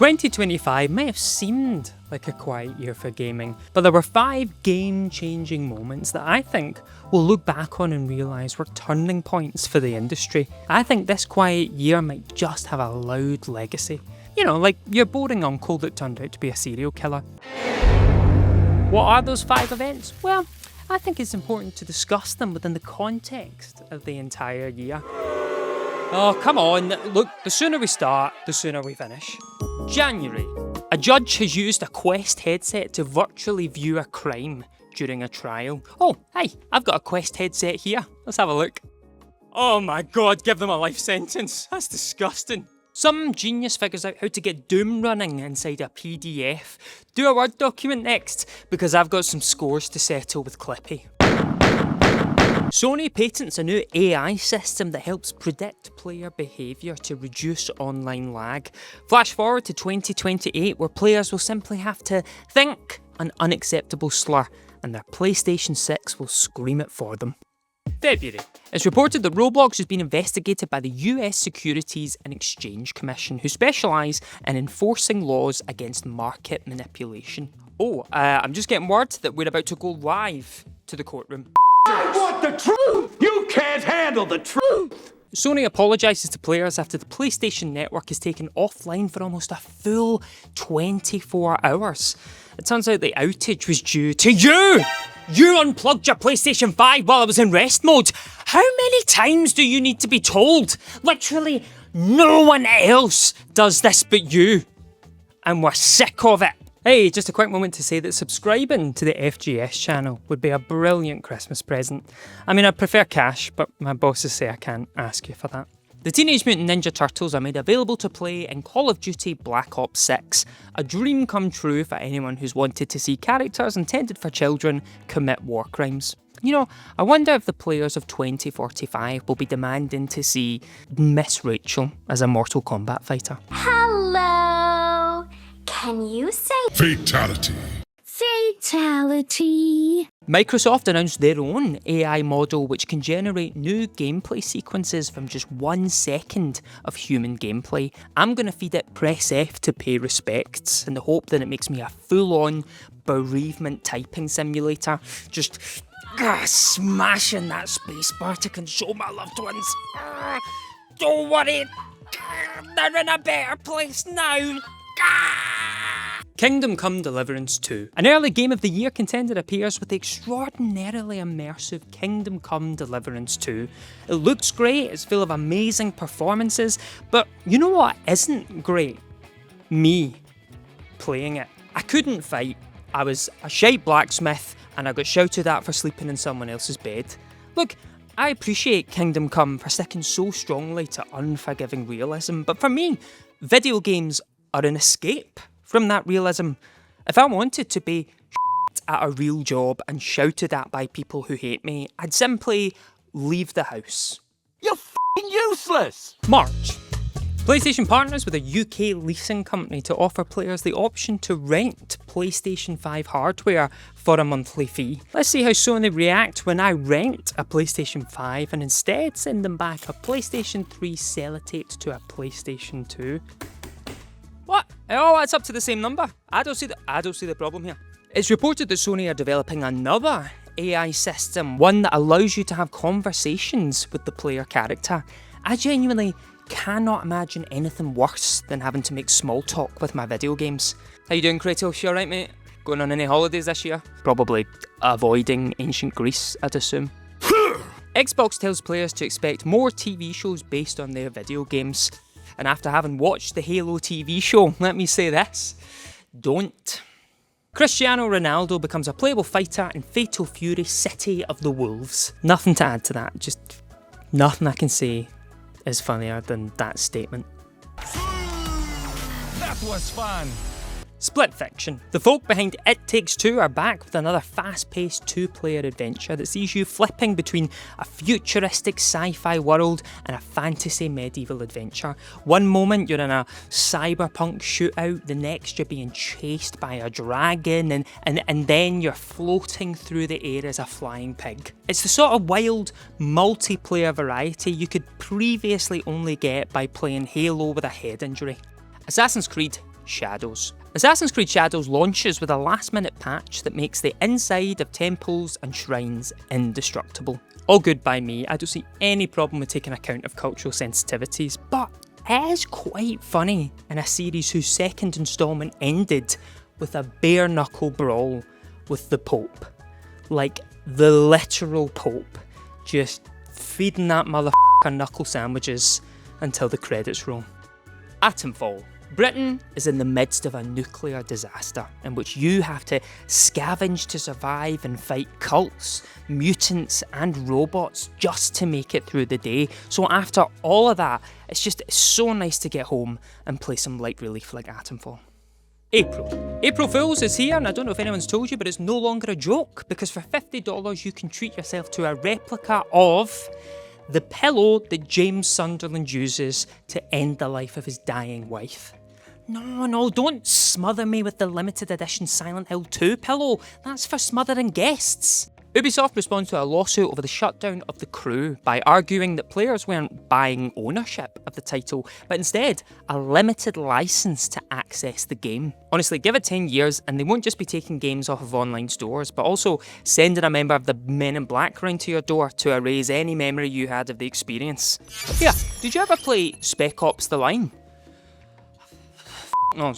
2025 may have seemed like a quiet year for gaming, but there were 5 game-changing moments that I think we'll look back on and realise were turning points for the industry. I think this quiet year might just have a loud legacy. You know, like your boring uncle that turned out to be a serial killer. What are those 5 events? Well, I think it's important to discuss them within the context of the entire year. Oh, come on. Look, the sooner we start, the sooner we finish. January. A judge has used a Quest headset to virtually view a crime during a trial. Oh, hey, I've got a Quest headset here. Let's have a look. Oh my god, give them a life sentence. That's disgusting. Some genius figures out how to get Doom running inside a PDF. Do a Word document next, because I've got some scores to settle with Clippy. Sony patents a new AI system that helps predict player behaviour to reduce online lag. Flash forward to 2028, where players will simply have to think an unacceptable slur, and their PlayStation 6 will scream it for them. February. It's reported that Roblox has been investigated by the US Securities and Exchange Commission, who specialise in enforcing laws against market manipulation. Oh, I'm just getting word that we're about to go live to the courtroom. I want the truth! You can't handle the truth! Sony apologises to players after the PlayStation Network is taken offline for almost a full 24 hours. It turns out the outage was due to you! You unplugged your PlayStation 5 while I was in rest mode. How many times do you need to be told? Literally no one else does this but you. And we're sick of it. Hey, just a quick moment to say that subscribing to the FGS channel would be a brilliant Christmas present. I mean, I prefer cash, but my bosses say I can't ask you for that. The Teenage Mutant Ninja Turtles are made available to play in Call of Duty Black Ops 6, a dream come true for anyone who's wanted to see characters intended for children commit war crimes. You know, I wonder if the players of 2045 will be demanding to see Miss Rachel as a Mortal Kombat fighter. Hello! Can you say Fatality? Fatality? Microsoft announced their own AI model which can generate new gameplay sequences from just 1 second of human gameplay. I'm going to feed it press F to pay respects in the hope that it makes me a full-on bereavement typing simulator. Just smashing that spacebar to console my loved ones. Don't worry, they're in a better place now. Kingdom Come Deliverance 2. An early Game of the Year contender appears with the extraordinarily immersive Kingdom Come Deliverance 2. It looks great, it's full of amazing performances, but you know what isn't great? Me playing it. I couldn't fight. I was a shite blacksmith and I got shouted at for sleeping in someone else's bed. Look, I appreciate Kingdom Come for sticking so strongly to unforgiving realism, but for me, video games are an escape from that realism. If I wanted to be at a real job and shouted at by people who hate me, I'd simply leave the house. You're f***ing useless! March. PlayStation partners with a UK leasing company to offer players the option to rent PlayStation 5 hardware for a monthly fee. Let's see how Sony react when I rent a PlayStation 5 and instead send them back a PlayStation 3 sellotape to a PlayStation 2. What? Oh, it's up to the same number. I don't see the problem here. It's reported that Sony are developing another AI system, one that allows you to have conversations with the player character. I genuinely cannot imagine anything worse than having to make small talk with my video games. How you doing, Kratos? You alright, mate? Going on any holidays this year? Probably avoiding ancient Greece, I'd assume. Xbox tells players to expect more TV shows based on their video games. And after having watched the Halo TV show, let me say this, don't. Cristiano Ronaldo becomes a playable fighter in Fatal Fury City of the Wolves. Nothing to add to that, just nothing I can say is funnier than that statement. That was fun! Split Fiction. The folk behind It Takes Two are back with another fast-paced 2-player adventure that sees you flipping between a futuristic sci-fi world and a fantasy medieval adventure. One moment you're in a cyberpunk shootout, the next you're being chased by a dragon, and then you're floating through the air as a flying pig. It's the sort of wild multiplayer variety you could previously only get by playing Halo with a head injury. Assassin's Creed Shadows. Assassin's Creed Shadows launches with a last-minute patch that makes the inside of temples and shrines indestructible. All good by me, I don't see any problem with taking account of cultural sensitivities, but it is quite funny in a series whose second instalment ended with a bare-knuckle brawl with the Pope. Like, the literal Pope, just feeding that motherfucker knuckle sandwiches until the credits roll. Atomfall. Britain is in the midst of a nuclear disaster in which you have to scavenge to survive and fight cults, mutants and robots just to make it through the day. So after all of that, it's so nice to get home and play some light relief like Atomfall. April Fools is here, and I don't know if anyone's told you, but it's no longer a joke, because for $50 you can treat yourself to a replica of the pillow that James Sunderland uses to end the life of his dying wife. No, don't smother me with the limited edition Silent Hill 2 pillow. That's for smothering guests. Ubisoft responds to a lawsuit over the shutdown of The Crew by arguing that players weren't buying ownership of the title, but instead a limited license to access the game. Honestly, give it 10 years and they won't just be taking games off of online stores, but also sending a member of the Men in Black round to your door to erase any memory you had of the experience. Yeah, did you ever play Spec Ops: The Line? No.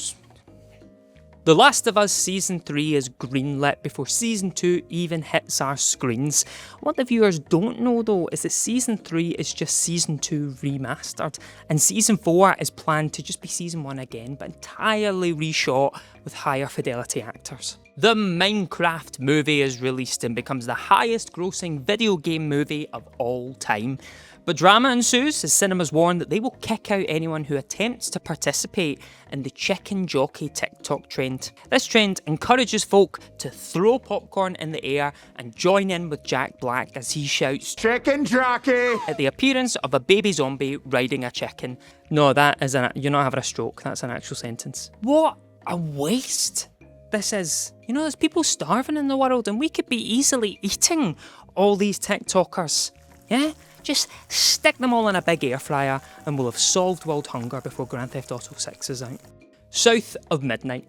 The Last of Us Season 3 is greenlit before Season 2 even hits our screens. What the viewers don't know though is that Season 3 is just Season 2 remastered, and Season 4 is planned to just be Season 1 again, but entirely reshot with higher fidelity actors. The Minecraft movie is released and becomes the highest grossing video game movie of all time. But drama ensues as cinemas warn that they will kick out anyone who attempts to participate in the chicken jockey TikTok trend. This trend encourages folk to throw popcorn in the air and join in with Jack Black as he shouts, "Chicken jockey!" at the appearance of a baby zombie riding a chicken. No, you're not having a stroke, that's an actual sentence. What a waste this is. You know, there's people starving in the world and we could be easily eating all these TikTokers. Yeah? Just stick them all in a big air fryer and we'll have solved world hunger before Grand Theft Auto 6 is out. South of Midnight.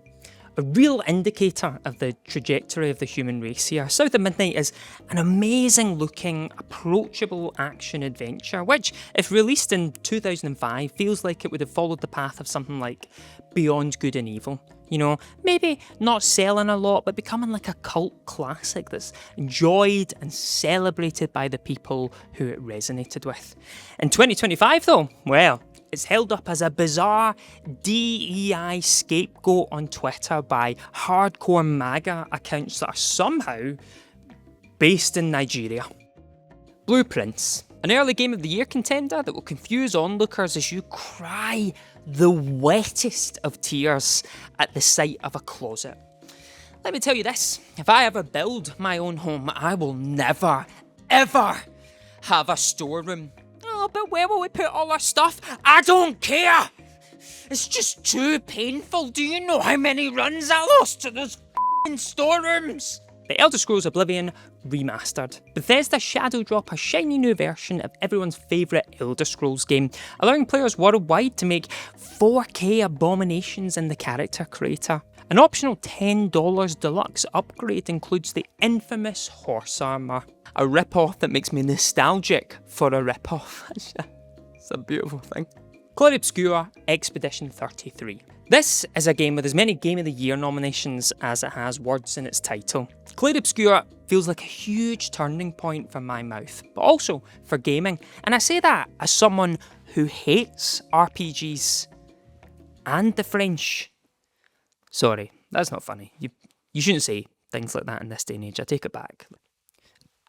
A real indicator of the trajectory of the human race here. South of Midnight is an amazing looking, approachable action adventure, which, if released in 2005, feels like it would have followed the path of something like Beyond Good and Evil. You know, maybe not selling a lot, but becoming like a cult classic that's enjoyed and celebrated by the people who it resonated with. In 2025 though, well, it's held up as a bizarre DEI scapegoat on Twitter by hardcore MAGA accounts that are somehow based in Nigeria. Blueprints. An early Game of the Year contender that will confuse onlookers as you cry the wettest of tears at the sight of a closet. Let me tell you this, if I ever build my own home, I will never, ever have a storeroom. Oh, but where will we put all our stuff? I don't care! It's just too painful. Do you know how many runs I lost to those f***ing storerooms? The Elder Scrolls Oblivion Remastered. Bethesda shadow drop a shiny new version of everyone's favourite Elder Scrolls game, allowing players worldwide to make 4K abominations in the character creator. An optional $10 deluxe upgrade includes the infamous horse armour, a rip-off that makes me nostalgic for a rip-off. It's a beautiful thing. Clair Obscur Expedition 33. This is a game with as many Game of the Year nominations as it has words in its title. Clair Obscur feels like a huge turning point for my mouth, but also for gaming. And I say that as someone who hates RPGs and the French. Sorry, that's not funny. You shouldn't say things like that in this day and age. I take it back.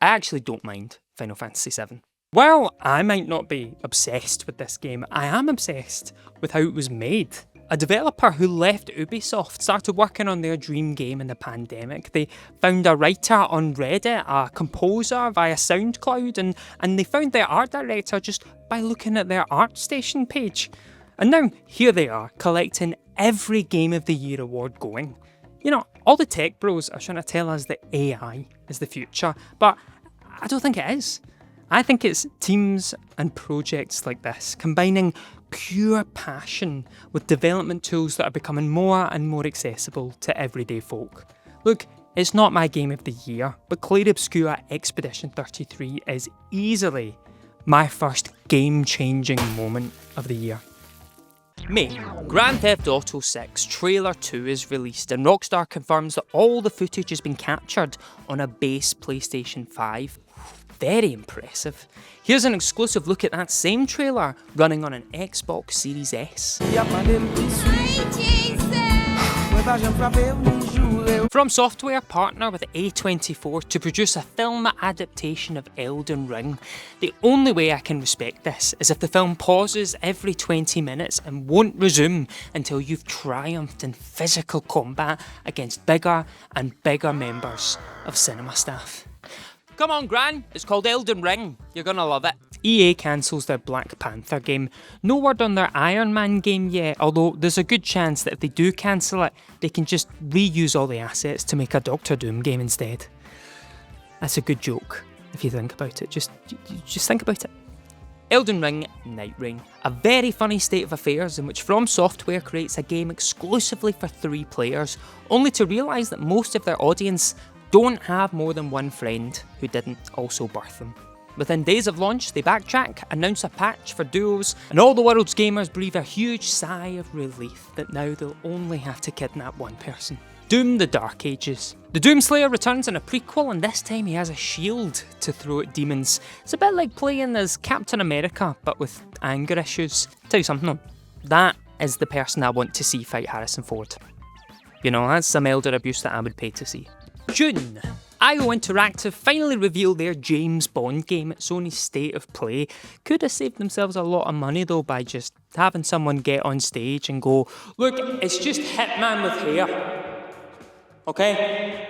I actually don't mind Final Fantasy VII. While I might not be obsessed with this game, I am obsessed with how it was made. A developer who left Ubisoft started working on their dream game in the pandemic. They found a writer on Reddit, a composer via SoundCloud, and they found their art director just by looking at their ArtStation page. And now, here they are, collecting every Game of the Year award going. You know, all the tech bros are trying to tell us that AI is the future, but I don't think it is. I think it's teams and projects like this, combining pure passion with development tools that are becoming more and more accessible to everyday folk. Look, it's not my game of the year, but Clair Obscur Expedition 33 is easily my first game-changing moment of the year. May, Grand Theft Auto 6 Trailer 2 is released and Rockstar confirms that all the footage has been captured on a base PlayStation 5. Very impressive. Here's an exclusive look at that same trailer running on an Xbox Series S. From Software partner with A24 to produce a film adaptation of Elden Ring. The only way I can respect this is if the film pauses every 20 minutes and won't resume until you've triumphed in physical combat against bigger and bigger members of cinema staff. Come on, Gran, it's called Elden Ring. You're gonna love it. EA cancels their Black Panther game. No word on their Iron Man game yet, although there's a good chance that if they do cancel it, they can just reuse all the assets to make a Doctor Doom game instead. That's a good joke, if you think about it. Just think about it. Elden Ring Night Rain. A very funny state of affairs in which From Software creates a game exclusively for 3 players, only to realise that most of their audience don't have more than one friend who didn't also birth them. Within days of launch, they backtrack, announce a patch for duos, and all the world's gamers breathe a huge sigh of relief that now they'll only have to kidnap one person. Doom the Dark Ages. The Doomslayer returns in a prequel, and this time he has a shield to throw at demons. It's a bit like playing as Captain America, but with anger issues. Tell you something though, that is the person I want to see fight Harrison Ford. You know, that's some elder abuse that I would pay to see. June. IO Interactive finally revealed their James Bond game at Sony's State of Play. Could have saved themselves a lot of money though by just having someone get on stage and go, "Look, it's just Hitman with hair. Okay?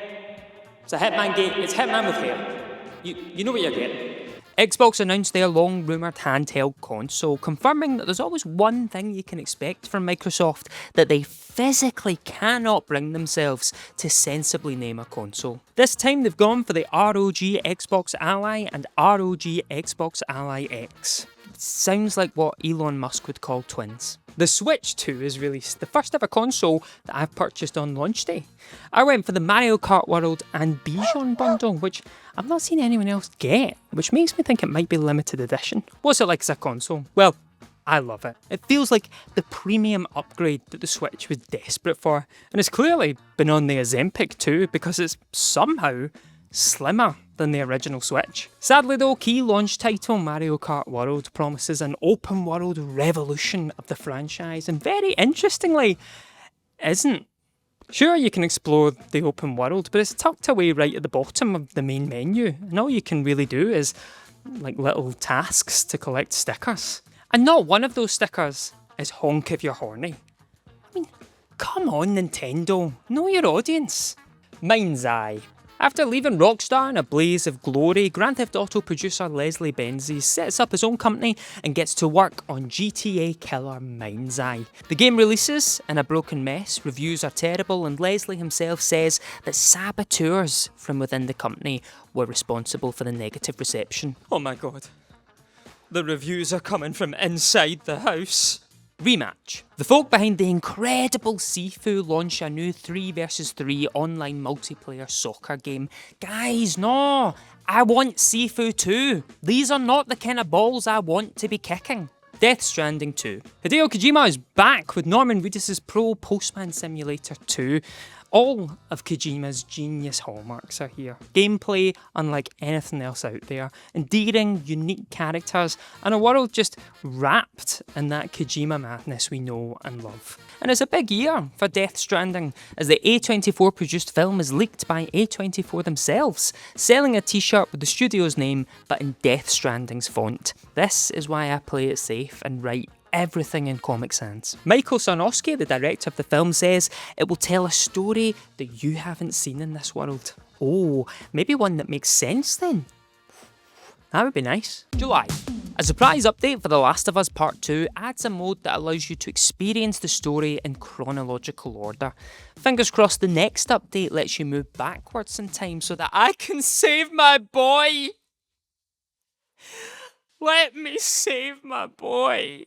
It's a Hitman game, it's Hitman with hair. You know what you're getting." Xbox announced their long-rumoured handheld console, confirming that there's always one thing you can expect from Microsoft, that they physically cannot bring themselves to sensibly name a console. This time they've gone for the ROG Xbox Ally and ROG Xbox Ally X. Sounds like what Elon Musk would call twins. The Switch 2 is released, the first ever console that I've purchased on launch day. I went for the Mario Kart World and Bijan bundle, which I've not seen anyone else get, which makes me think it might be limited edition. What's it like as a console? Well, I love it. It feels like the premium upgrade that the Switch was desperate for, and it's clearly been on the Ozempic too, because it's somehow slimmer than the original Switch. Sadly though, key launch title Mario Kart World promises an open world revolution of the franchise, and very interestingly, isn't. Sure, you can explore the open world, but it's tucked away right at the bottom of the main menu, and all you can really do is like little tasks to collect stickers. And not one of those stickers is honk if you're horny. I mean, come on Nintendo, know your audience. MindsEye. After leaving Rockstar in a blaze of glory, Grand Theft Auto producer Leslie Benzies sets up his own company and gets to work on GTA killer MindsEye. The game releases in a broken mess, reviews are terrible, and Leslie himself says that saboteurs from within the company were responsible for the negative reception. Oh my god. The reviews are coming from inside the house. Rematch. The folk behind the incredible Sifu launch a new 3 vs 3 online multiplayer soccer game. Guys, no! I want Sifu 2. These are not the kind of balls I want to be kicking. Death Stranding 2. Hideo Kojima is back with Norman Reedus' Pro Postman Simulator 2. All of Kojima's genius hallmarks are here. Gameplay unlike anything else out there, endearing, unique characters, and a world just wrapped in that Kojima madness we know and love. And it's a big year for Death Stranding, as the A24 produced film is leaked by A24 themselves, selling a t-shirt with the studio's name but in Death Stranding's font. This is why I play it safe and write everything in Comic Sans. Michael Sarnowski, the director of the film, says it will tell a story that you haven't seen in this world. Oh, maybe one that makes sense then? That would be nice. July. A surprise update for The Last of Us Part 2 adds a mode that allows you to experience the story in chronological order. Fingers crossed the next update lets you move backwards in time so that I can save my boy! Let me save my boy!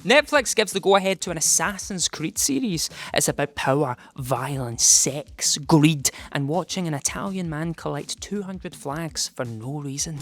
Netflix gives the go-ahead to an Assassin's Creed series. It's about power, violence, sex, greed, and watching an Italian man collect 200 flags for no reason.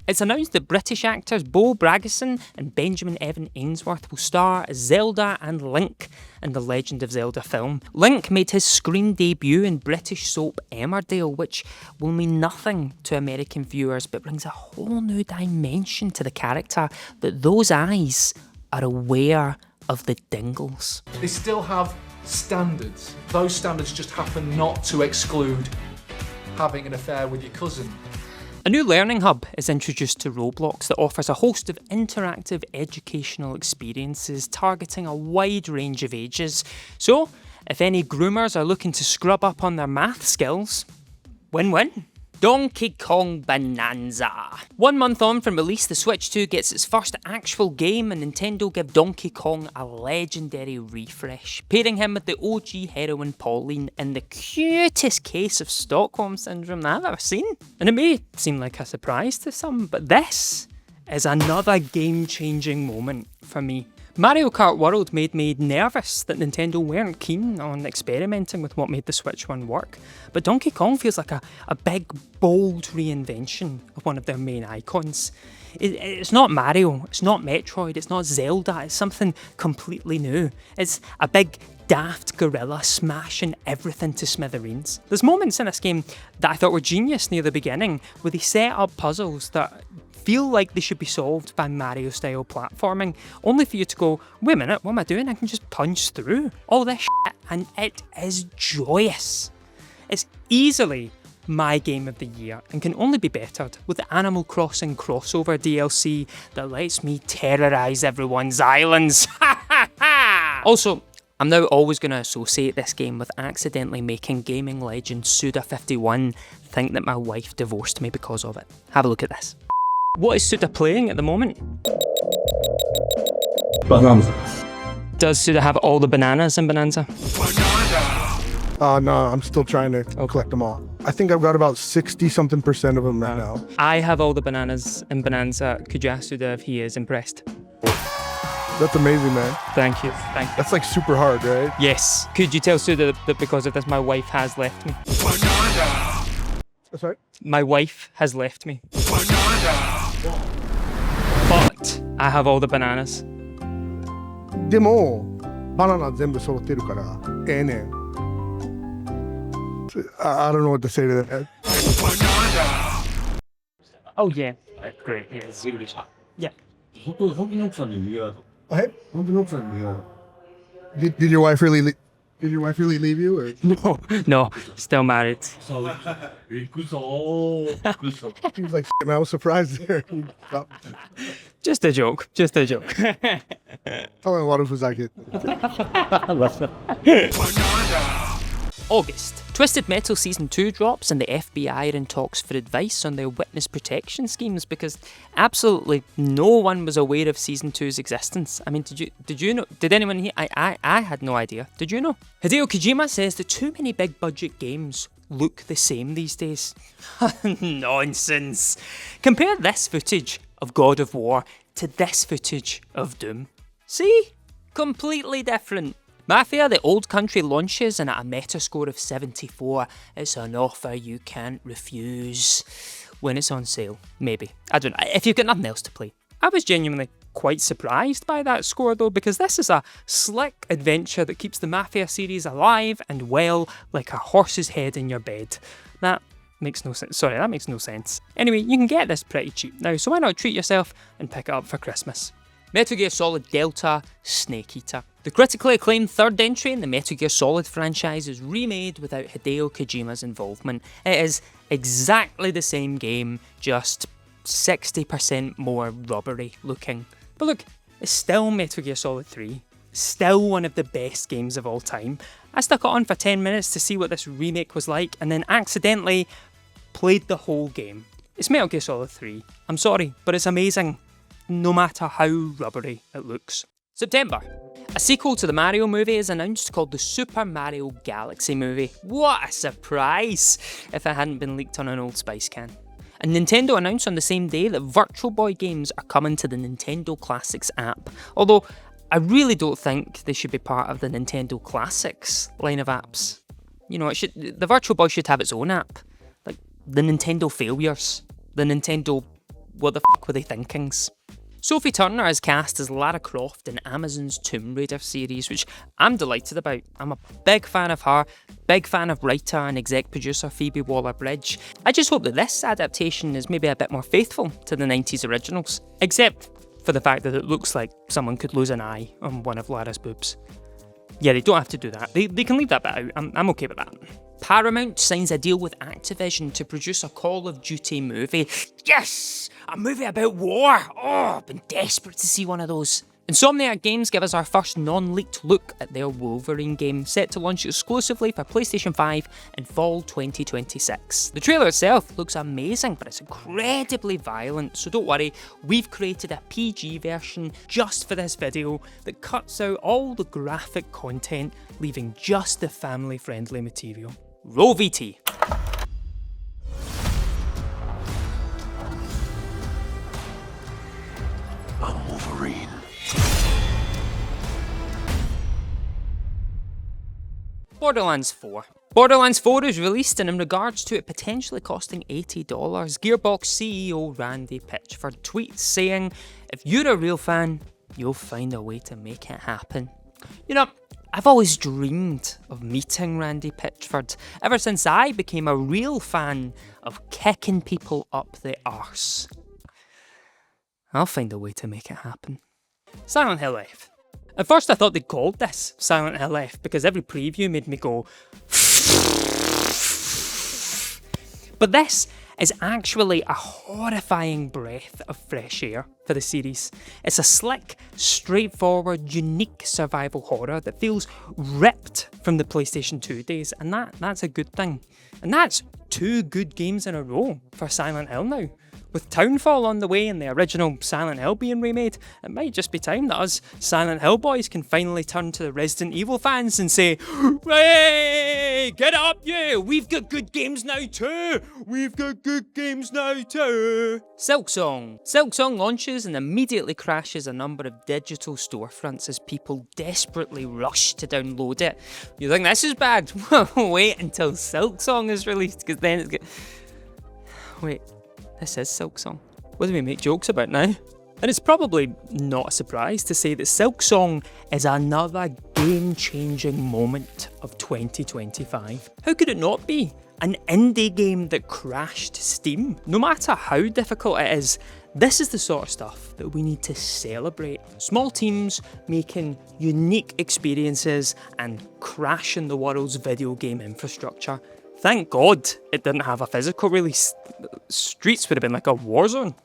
It's announced that British actors Beau Bragison and Benjamin Evan Ainsworth will star as Zelda and Link in the Legend of Zelda film. Link made his screen debut in British soap Emmerdale, which will mean nothing to American viewers but brings a whole new dimension to the character that those eyes are aware of the dingles. They still have standards. Those standards just happen not to exclude having an affair with your cousin. A new learning hub is introduced to Roblox that offers a host of interactive educational experiences targeting a wide range of ages. So, if any groomers are looking to scrub up on their math skills, win-win. Donkey Kong Bananza. 1 month on from release, the Switch 2 gets its first actual game, and Nintendo give Donkey Kong a legendary refresh, pairing him with the OG heroine Pauline in the cutest case of Stockholm Syndrome that I've ever seen. And it may seem like a surprise to some, but this is another game-changing moment for me. Mario Kart World made me nervous that Nintendo weren't keen on experimenting with what made the Switch 1 work, but Donkey Kong feels like a big, bold reinvention of one of their main icons. It's not Mario, it's not Metroid, it's not Zelda, it's something completely new. It's a big, daft gorilla smashing everything to smithereens. There's moments in this game that I thought were genius near the beginning, where they set up puzzles that feel like they should be solved by Mario-style platforming, only for you to go, wait a minute, what am I doing? I can just punch through all this shit, and it is joyous. It's easily my game of the year, and can only be bettered with the Animal Crossing crossover DLC that lets me terrorise everyone's islands. Also, I'm now always going to associate this game with accidentally making gaming legend Suda51 think that my wife divorced me because of it. Have a look at this. What is Suda playing at the moment? Bananza. Does Suda have all the bananas in Bonanza? No, I'm still trying to collect them all. I think I've got about 60-something% of them right now. I have all the bananas in Bonanza. Could you ask Suda if he is impressed? That's amazing, man. Thank you. Thank you. That's like super hard, right? Yes. Could you tell Suda that because of this, my wife has left me? That's right. My wife has left me. But I have all the bananas. でも、バナナ全部揃ってるから、ええねん。I don't know what to say to that. Oh yeah. Great. Yeah. Hey? Did your wife really leave you? Or? No, still married. He was like, man, I was surprised there. Just a joke. Just a joke. Tell me what if it was like it. August. Twisted Metal Season 2 drops, and the FBI are in talks for advice on their witness protection schemes because absolutely no one was aware of Season 2's existence. I mean, did you know? Did anyone here? I had no idea. Did you know? Hideo Kojima says that too many big budget games look the same these days. Nonsense. Compare this footage of God of War to this footage of Doom. See? Completely different. Mafia, the old country, launches, and at a Metascore of 74, it's an offer you can't refuse. When it's on sale, maybe. I don't know, if you've got nothing else to play. I was genuinely quite surprised by that score though, because this is a slick adventure that keeps the Mafia series alive and well like a horse's head in your bed. That makes no sense. Sorry, that makes no sense. Anyway, you can get this pretty cheap now, so why not treat yourself and pick it up for Christmas? Metal Gear Solid Delta Snake Eater. The critically acclaimed third entry in the Metal Gear Solid franchise is remade without Hideo Kojima's involvement. It is exactly the same game, just 60% more rubbery looking. But look, it's still Metal Gear Solid 3. Still one of the best games of all time. I stuck it on for 10 minutes to see what this remake was like, and then accidentally played the whole game. It's Metal Gear Solid 3. I'm sorry, but it's amazing, no matter how rubbery it looks. September. A sequel to the Mario movie is announced called the Super Mario Galaxy movie. What a surprise if it hadn't been leaked on an Old Spice can. And Nintendo announced on the same day that Virtual Boy games are coming to the Nintendo Classics app. Although, I really don't think they should be part of the Nintendo Classics line of apps. You know, the Virtual Boy should have its own app. Like, the Nintendo Failures. The Nintendo What the F Were They Thinkings. Sophie Turner is cast as Lara Croft in Amazon's Tomb Raider series, which I'm delighted about. I'm a big fan of her, big fan of writer and exec producer Phoebe Waller-Bridge. I just hope that this adaptation is maybe a bit more faithful to the 90s originals, except for the fact that it looks like someone could lose an eye on one of Lara's boobs. Yeah, they don't have to do that. They can leave that bit out. I'm okay with that. Paramount signs a deal with Activision to produce a Call of Duty movie. Yes! A movie about war! Oh, I've been desperate to see one of those. Insomniac Games give us our first non-leaked look at their Wolverine game, set to launch exclusively for PlayStation 5 in fall 2026. The trailer itself looks amazing, but it's incredibly violent, so don't worry, we've created a PG version just for this video that cuts out all the graphic content, leaving just the family-friendly material. Roll VT. I'm Wolverine. Borderlands 4. Borderlands 4 is released, and in regards to it potentially costing $80, Gearbox CEO Randy Pitchford tweets saying, "If you're a real fan, you'll find a way to make it happen." You know, I've always dreamed of meeting Randy Pitchford, ever since I became a real fan of kicking people up the arse. I'll find a way to make it happen. Silent Hill F. At first I thought they called this Silent Hill F because every preview made me go but this is actually a horrifying breath of fresh air for the series. It's a slick, straightforward, unique survival horror that feels ripped from the PlayStation 2 days, and that's a good thing. And that's 2 good games in a row for Silent Hill now. With Townfall on the way and the original Silent Hill being remade, it might just be time that us Silent Hill boys can finally turn to the Resident Evil fans and say, "Hey, get up you! We've got good games now too! We've got good games now too!" Silksong. Silksong launches and immediately crashes a number of digital storefronts as people desperately rush to download it. You think this is bad? Wait until Silksong is released, because then it's good. Wait. This is Silksong. What do we make jokes about now? And it's probably not a surprise to say that Silksong is another game-changing moment of 2025. How could it not be? An indie game that crashed Steam. No matter how difficult it is, this is the sort of stuff that we need to celebrate. Small teams making unique experiences and crashing the world's video game infrastructure. Thank God it didn't have a physical release. Streets would have been like a war zone.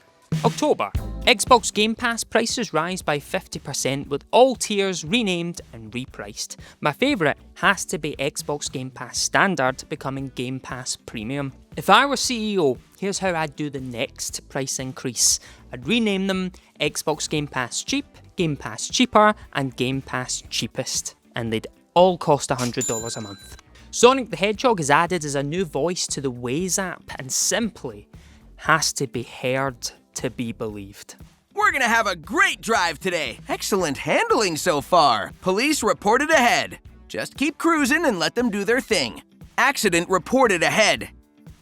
October. Xbox Game Pass prices rise by 50% with all tiers renamed and repriced. My favourite has to be Xbox Game Pass Standard becoming Game Pass Premium. If I were CEO, here's how I'd do the next price increase. I'd rename them Xbox Game Pass Cheap, Game Pass Cheaper, and Game Pass Cheapest. And they'd all cost $100 a month. Sonic the Hedgehog is added as a new voice to the Waze app and simply has to be heard to be believed. We're gonna have a great drive today. Excellent handling so far. Police reported ahead. Just keep cruising and let them do their thing. Accident reported ahead.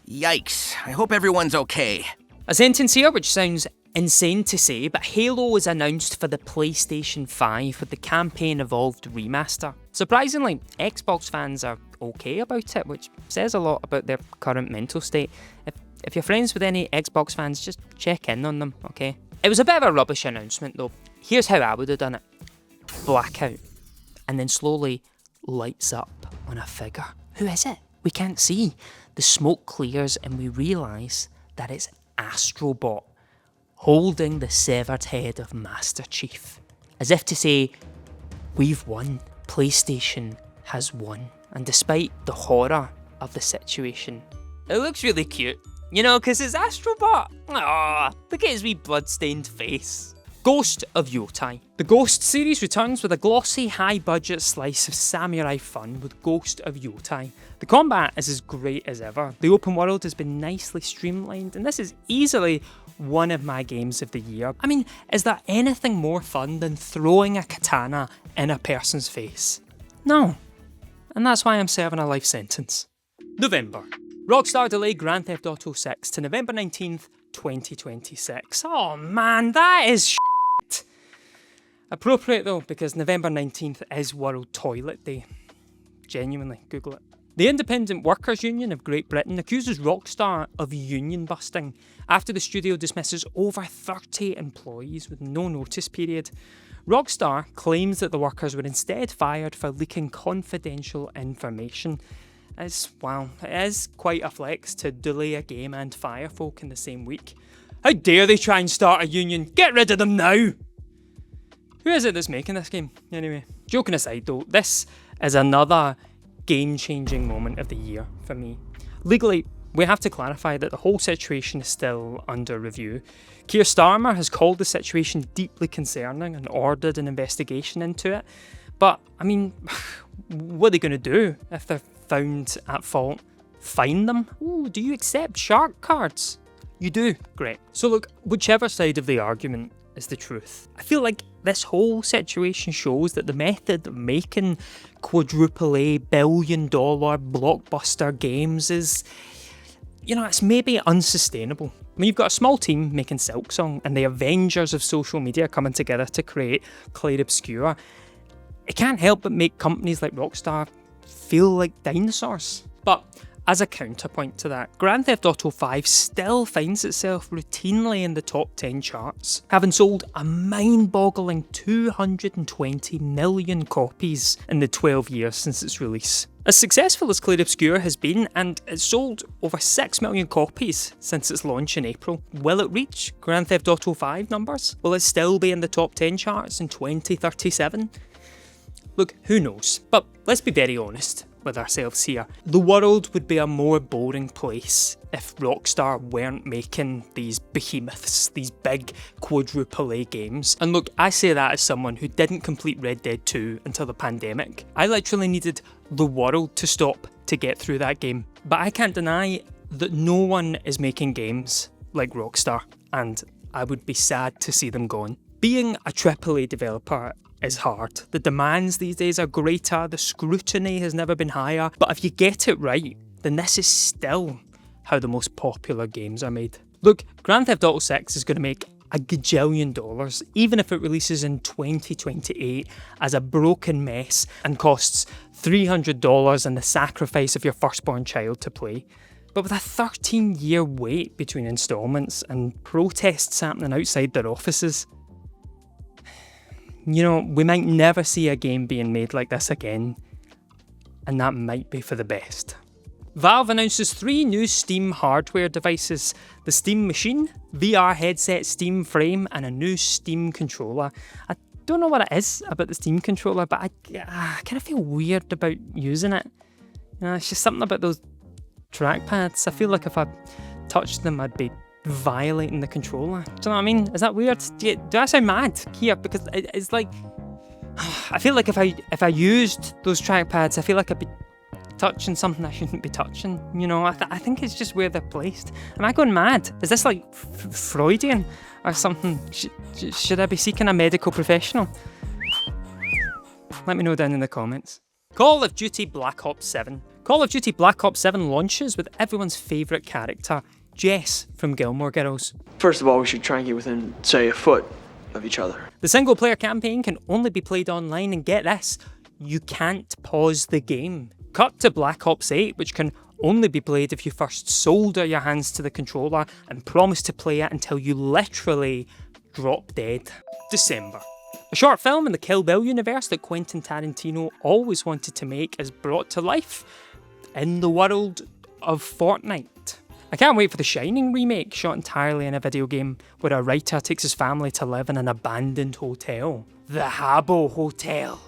Yikes. I hope everyone's okay. A sentence here which sounds insane to say, but Halo was announced for the PlayStation 5 with the Campaign Evolved remaster. Surprisingly, Xbox fans are okay about it, which says a lot about their current mental state. If you're friends with any Xbox fans, just check in on them, okay? It was a bit of a rubbish announcement though. Here's how I would have done it. Blackout. And then slowly lights up on a figure. Who is it? We can't see. The smoke clears and we realise that it's Astrobot holding the severed head of Master Chief. As if to say, we've won. PlayStation has won. And despite the horror of the situation, it looks really cute. You know, because it's Astrobot. Aww, look at his wee blood-stained face. Ghost of Yai. The Ghost series returns with a glossy, high-budget slice of samurai fun with Ghost of Yai. The combat is as great as ever. The open world has been nicely streamlined, and this is easily one of my games of the year. I mean, is there anything more fun than throwing a katana in a person's face? No. And that's why I'm serving a life sentence. November. Rockstar delayed Grand Theft Auto 6 to November 19th, 2026. Oh man, that is shit. Appropriate though, because November 19th is World Toilet Day. Genuinely, Google it. The Independent Workers' Union of Great Britain accuses Rockstar of union busting after the studio dismisses over 30 employees with no notice period. Rockstar claims that the workers were instead fired for leaking confidential information. It is quite a flex to delay a game and fire folk in the same week. How dare they try and start a union? Get rid of them now! Who is it that's making this game? Anyway, joking aside though, this is another game-changing moment of the year for me. Legally, we have to clarify that the whole situation is still under review. Keir Starmer has called the situation deeply concerning and ordered an investigation into it. But, I mean, what are they going to do if they're found at fault? Fine them? Ooh, do you accept shark cards? You do? Great. So look, whichever side of the argument is the truth, I feel like this whole situation shows that the method of making quadruple A billion-dollar blockbuster games is, it's maybe unsustainable. I mean, you've got a small team making Silksong and the Avengers of social media coming together to create Clair Obscur. It can't help but make companies like Rockstar feel like dinosaurs. But as a counterpoint to that, Grand Theft Auto 5 still finds itself routinely in the top 10 charts, having sold a mind-boggling 220 million copies in the 12 years since its release. As successful as Clair Obscur has been, and it's sold over 6 million copies since its launch in April, will it reach Grand Theft Auto 5 numbers? Will it still be in the top 10 charts in 2037? Look, who knows? But let's be very honest with ourselves here. The world would be a more boring place if Rockstar weren't making these behemoths, these big quadruple A games. And look, I say that as someone who didn't complete Red Dead 2 until the pandemic. I literally needed the world to stop to get through that game. But I can't deny that no one is making games like Rockstar, and I would be sad to see them gone. Being a AAA developer is hard. The demands these days are greater, the scrutiny has never been higher, but if you get it right, then this is still how the most popular games are made. Look, Grand Theft Auto 6 is going to make $1 gajillion, even if it releases in 2028 as a broken mess and costs $300 and the sacrifice of your firstborn child to play. But with a 13-year wait between installments and protests happening outside their offices, we might never see a game being made like this again, and that might be for the best. Valve announces 3 new Steam hardware devices: the Steam Machine, VR headset, Steam Frame, and a new Steam controller. I don't know what it is about the Steam controller, but I kind of feel weird about using it. It's just something about those trackpads. I feel like if I touched them, I'd be violating the controller. Do you know what I mean? Is that weird? Do I sound mad here? Because it's like, I feel like if I used those trackpads, I feel like I'd be touching something I shouldn't be touching. I think it's just where they're placed. Am I going mad? Is this like Freudian or something? Should I be seeking a medical professional? Let me know down in the comments. Call of Duty Black Ops 7. Call of Duty Black Ops 7 launches with everyone's favourite character, Jess from Gilmore Girls. First of all, we should try and get within, say, a foot of each other. The single player campaign can only be played online, and get this, you can't pause the game. Cut to Black Ops 8, which can only be played if you first solder your hands to the controller and promise to play it until you literally drop dead. December. A short film in the Kill Bill universe that Quentin Tarantino always wanted to make is brought to life in the world of Fortnite. I can't wait for the Shining remake, shot entirely in a video game, where a writer takes his family to live in an abandoned hotel. The Habbo Hotel.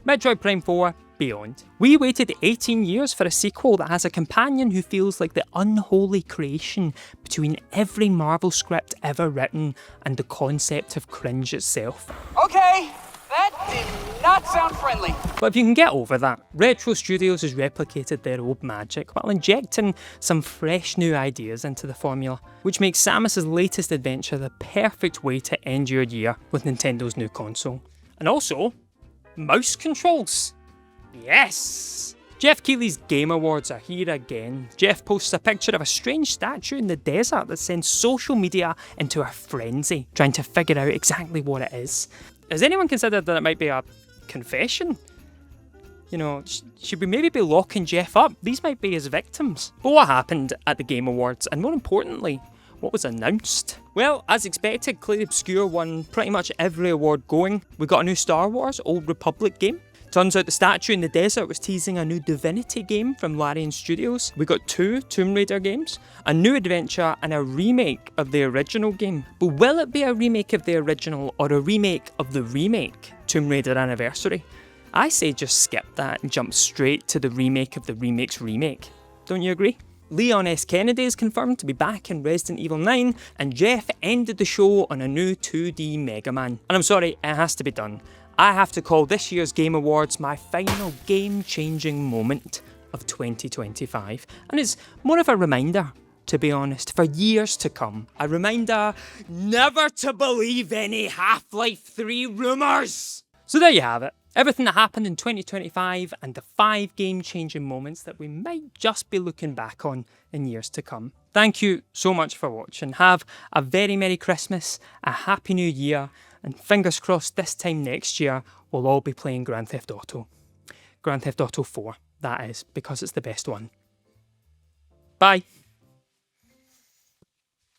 Metroid Prime 4 beyond. We waited 18 years for a sequel that has a companion who feels like the unholy creation between every Marvel script ever written and the concept of cringe itself. Okay, that did not sound friendly. But if you can get over that, Retro Studios has replicated their old magic while injecting some fresh new ideas into the formula, which makes Samus's latest adventure the perfect way to end your year with Nintendo's new console. And also, mouse controls. Yes! Jeff Keighley's Game Awards are here again. Jeff posts a picture of a strange statue in the desert that sends social media into a frenzy, trying to figure out exactly what it is. Has anyone considered that it might be a confession? You know, should we maybe be locking Jeff up? These might be his victims. But what happened at the Game Awards, and more importantly, what was announced? Well, as expected, Clair Obscur won pretty much every award going. We got a new Star Wars Old Republic game. Turns out the statue in the desert was teasing a new Divinity game from Larian Studios. We got 2 Tomb Raider games, a new adventure and a remake of the original game. But will it be a remake of the original or a remake of the remake, Tomb Raider Anniversary? I say just skip that and jump straight to the remake of the remake's remake. Don't you agree? Leon S. Kennedy is confirmed to be back in Resident Evil 9, and Jeff ended the show on a new 2D Mega Man. And I'm sorry, it has to be done. I have to call this year's Game Awards my final game-changing moment of 2025. And it's more of a reminder, to be honest, for years to come. A reminder never to believe any Half-Life 3 rumours! So there you have it. Everything that happened in 2025 and the 5 game-changing moments that we might just be looking back on in years to come. Thank you so much for watching. Have a very Merry Christmas, a Happy New Year, and fingers crossed this time next year we'll all be playing Grand Theft Auto. Grand Theft Auto 4, that is, because it's the best one. Bye.